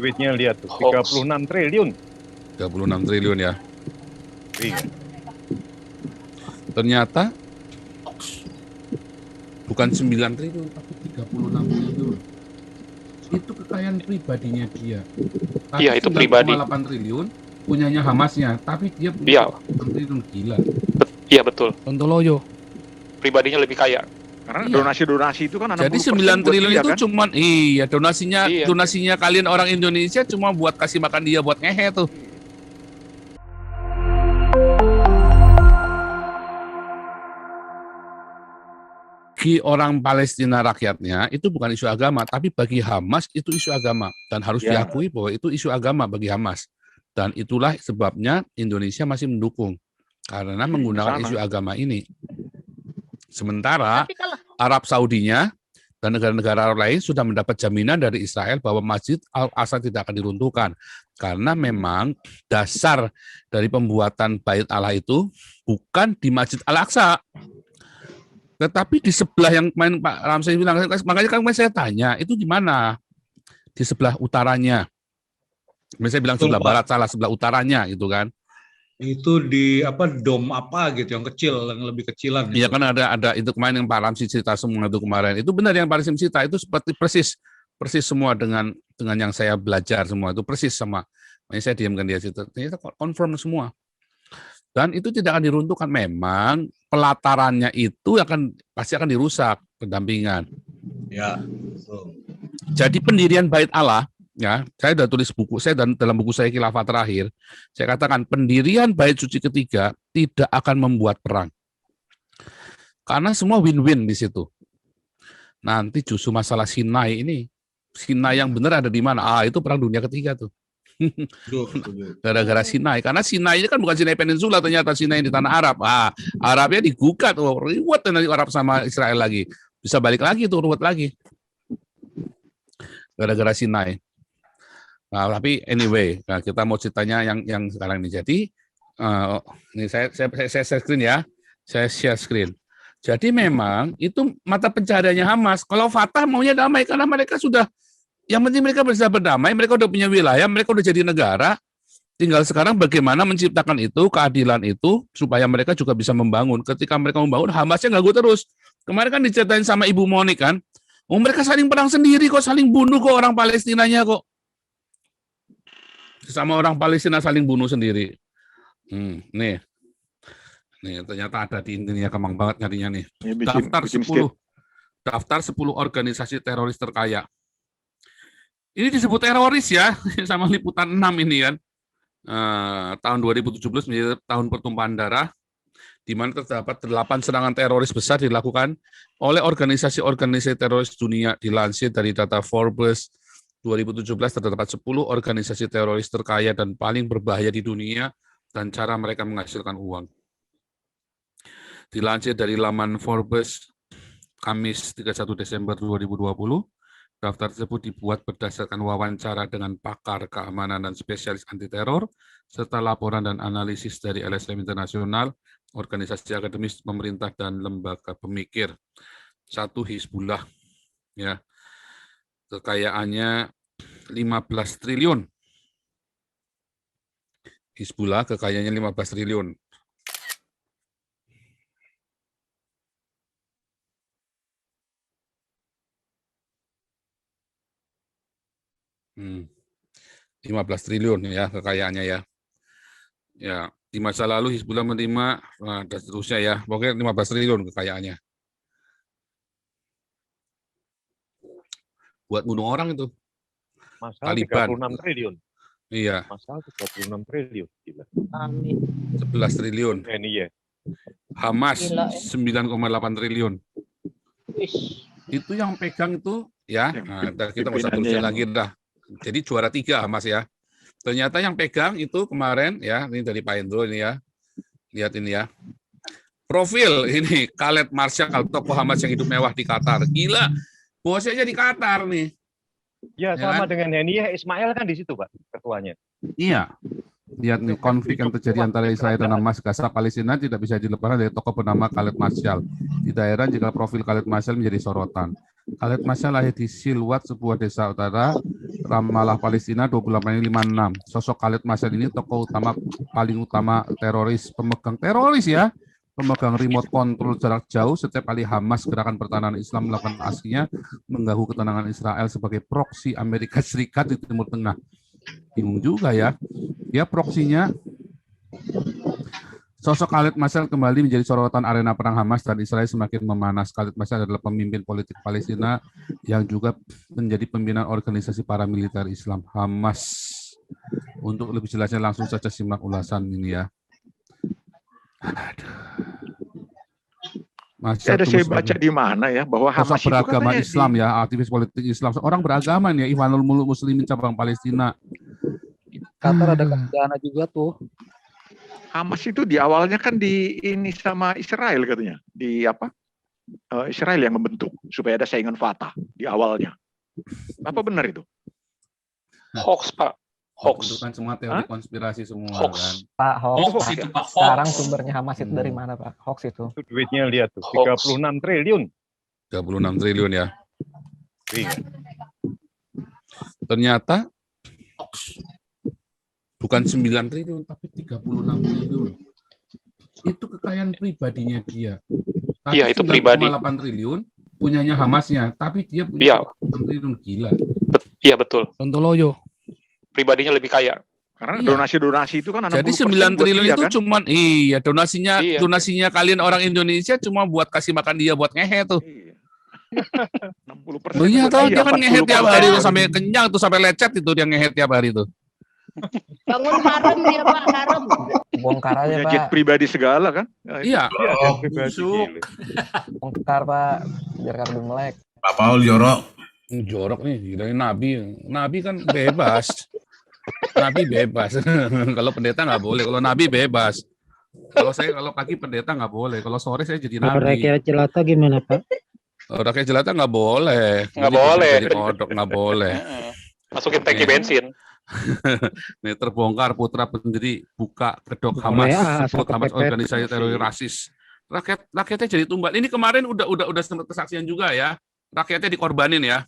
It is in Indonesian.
Duitnya lihat tuh, Hoax. 36 triliun. 36 triliun ya. Iya. Ternyata bukan 9 triliun, tapi 36 triliun. Itu kekayaan pribadinya dia. Tapi Iya, itu pribadi. 9,8 triliun punyanya Hamasnya, tapi dia Iya. punya 6 triliun, gila. Iya, betul. Sontoloyo. Pribadinya lebih kaya. Karena Iya. donasi-donasi itu kan 60% Jadi 9 buat triliun dia, itu kan? cuman donasinya Iya. donasinya kalian orang Indonesia cuma buat kasih makan dia buat ngehe tuh. Bagi orang Palestina rakyatnya itu bukan isu agama, tapi bagi Hamas itu isu agama dan harus Ya. diakui bahwa itu isu agama bagi Hamas. Dan itulah sebabnya Indonesia masih mendukung karena menggunakan Sama. isu agama ini. Sementara Tapi kalau Arab Saudinya dan negara-negara Arab lain sudah mendapat jaminan dari Israel bahwa Masjid Al-Aqsa tidak akan diruntuhkan. Karena memang dasar dari pembuatan Bait Allah itu bukan di Masjid Al-Aqsa. Tetapi di sebelah yang kemarin Pak Ramsey bilang, makanya kan saya tanya, itu di mana? Di sebelah utaranya. Saya bilang Betul, sebelah Pak. barat, salah sebelah utaranya gitu kan. Itu di dom apa gitu yang kecil, yang lebih kecilan. Iya itu. kan ada itu kemarin yang Pak Ramsey cerita semua itu kemarin. Itu benar yang Pak Ramsey cerita, itu seperti persis semua dengan yang saya belajar semua, itu persis sama. Makanya saya diamkan dia situ. Ternyata confirm semua. Dan itu tidak akan diruntuhkan. Memang pelatarannya itu pasti akan dirusak pendampingan. Ya. Betul. Jadi pendirian Bait Allah, ya, saya sudah tulis buku saya dan dalam buku saya Khilafah terakhir, saya katakan pendirian Bait Suci ketiga tidak akan membuat perang. Karena semua win-win di situ. Nanti justru masalah Sinai ini, Sinai yang benar ada di mana? Itu perang dunia ketiga tuh. Betul. Gara-gara Sinai, karena Sinai ini kan bukan Sinai Peninsula, ternyata Sinai di tanah Arab. Arabnya digugat, ribut nanti Arab sama Israel lagi, bisa balik lagi tuh ruwet lagi, gara-gara Sinai. Nah, tapi anyway, kita mau ceritanya yang sekarang ini. Jadi ini saya share screen ya, saya share screen. Jadi memang itu mata pencahariannya Hamas. Kalau Fatah maunya damai karena mereka sudah. Yang penting mereka bisa berdamai, mereka udah punya wilayah, mereka udah jadi negara. Tinggal sekarang bagaimana menciptakan itu, keadilan itu, supaya mereka juga bisa membangun. Ketika mereka membangun, Hamasnya ganggu terus. Kemarin kan diceritain sama Ibu Monik kan, mereka saling perang sendiri kok, saling bunuh kok orang Palestinanya kok. Sama orang Palestina saling bunuh sendiri. Nih ternyata ada di intinya, gampang banget nyarinya nih. Daftar 10 organisasi teroris terkaya. Ini disebut teroris ya, sama liputan 6 ini kan. Tahun 2017 menjadi tahun pertumpahan darah, di mana terdapat 8 serangan teroris besar dilakukan oleh organisasi-organisasi teroris dunia. Dilansir dari data Forbes 2017, terdapat 10 organisasi teroris terkaya dan paling berbahaya di dunia dan cara mereka menghasilkan uang. Dilansir dari laman Forbes, Kamis 31 Desember 2020, daftar tersebut dibuat berdasarkan wawancara dengan pakar keamanan dan spesialis anti-teror, serta laporan dan analisis dari LSM Internasional, organisasi akademis, pemerintah, dan lembaga pemikir. 1 Hizbullah, ya, kekayaannya 15 triliun. Hizbullah kekayaannya 15 triliun. Hmm. 15 triliun ya kekayaannya ya. Ya, di masa lalu Hizbullah menerima dan seterusnya ya. Pokoknya 15 triliun kekayaannya. Buat bunuh orang itu. Masalah Taliban. 36 triliun. Iya. Masalah 36 triliun. Gila. amin. 11 triliun. Iya. Hamas Gila, 9,8 triliun. Wis. Itu yang pegang itu ya. Nah, kita nggak usah terusin lagi dah. Jadi juara 3 Hamas ya. Ternyata yang pegang itu kemarin ya, ini dari Pak Hendro ini ya. Lihat ini ya. Profil ini Khaled Marshall, tokoh Hamas yang hidup mewah di Qatar. Gila. Bosnya aja di Qatar nih. Ya, Ya sama kan? dengan Heniyah Ismail kan di situ, Pak, ketuanya. Iya. Lihat nih, konflik yang terjadi antara Israel dan Hamas, Gaza, Palestina tidak bisa dilepaskan dari tokoh bernama Khaled Marshall. Tidak heran jika profil Khaled Marshall menjadi sorotan. Khalid Masya lahir di Silwat, sebuah desa utara Ramallah, Palestina, 28/56. Sosok Khalid Masya ini tokoh utama paling utama teroris, pemegang teroris ya, pemegang remote control jarak jauh setiap kali Hamas, gerakan pertahanan Islam, melakukan aksinya mengganggu ketenangan Israel sebagai proksi Amerika Serikat di Timur Tengah. Bingung juga ya. Dia proksinya. Sosok Khalid Masya kembali menjadi sorotan arena perang Hamas dan Israel semakin memanas. Khalid Masya adalah pemimpin politik Palestina yang juga menjadi pimpinan organisasi paramiliter Islam Hamas. Untuk lebih jelasnya langsung saja simak ulasan ini ya. Ada saya baca di mana ya bahwa Hamas sosok itu beragama katanya Islam ya, aktivis politik Islam, orang beragama nih ya, Ikhwanul Muslimin cabang Palestina. Qatar ada Dana juga tuh. Hamas itu di awalnya kan di ini sama Israel katanya, di apa? Israel yang membentuk supaya ada saingan Fatah di awalnya. Apa benar itu? Hoax, Pak. Hoax. Itu kan semua teori konspirasi semua Hoax. kan. Pak, hoax. Hoax Pak. itu, Pak. Sekarang sumbernya Hamas itu dari mana, Pak? Hoax itu. Itu duitnya lihat tuh, Hoax. 36 triliun. 36 triliun ya. Iya. Ternyata bukan 9 triliun, tapi 36 triliun. Itu kekayaan pribadinya dia. Tapi Iya, itu pribadi. 9,8 triliun punyanya Hamasnya, tapi dia punya Iya. 6 triliun, gila. Iya, betul. Sontoloyo. Pribadinya lebih kaya. Karena Iya. donasi-donasi itu kan 60% Jadi 9 buat triliun dia, itu kan? cuman donasinya Iya. donasinya kalian orang Indonesia cuma buat kasih makan dia buat ngehe tuh. Iya. 60% Oh iya buat tahu dia kan 40% ngehe tiap hari tuh buat sampai kenyang tuh sampai lecet itu dia ngehe tiap hari tuh. Bangun harem dia Pak, harem. Bongkar aja, punya jet Pak. pribadi segala kan? Iya. Iya, Oh, pribadi, busuk. gile. Bongkar, Pak. Biar karbon melek. Pak Paul jorok. Jorok nih dari Nabi. Nabi kan bebas. Nabi bebas. Kalau pendeta nggak boleh. Kalau Nabi bebas. Kalau pagi pendeta nggak boleh. Kalau sore saya jadi Nabi. Rakyat jelata gimana Pak? Rakyat jelata nggak boleh. Nggak Jadi boleh. Jadi kodok nggak boleh. Masukin tangki bensin. Nih terbongkar putra pendiri buka kedok Boleh, Hamas, asal sebut Hamas kepepet. organisasi teroris rasis. Rakyatnya jadi tumbal. Ini kemarin udah sempat kesaksian juga ya. Rakyatnya dikorbanin ya.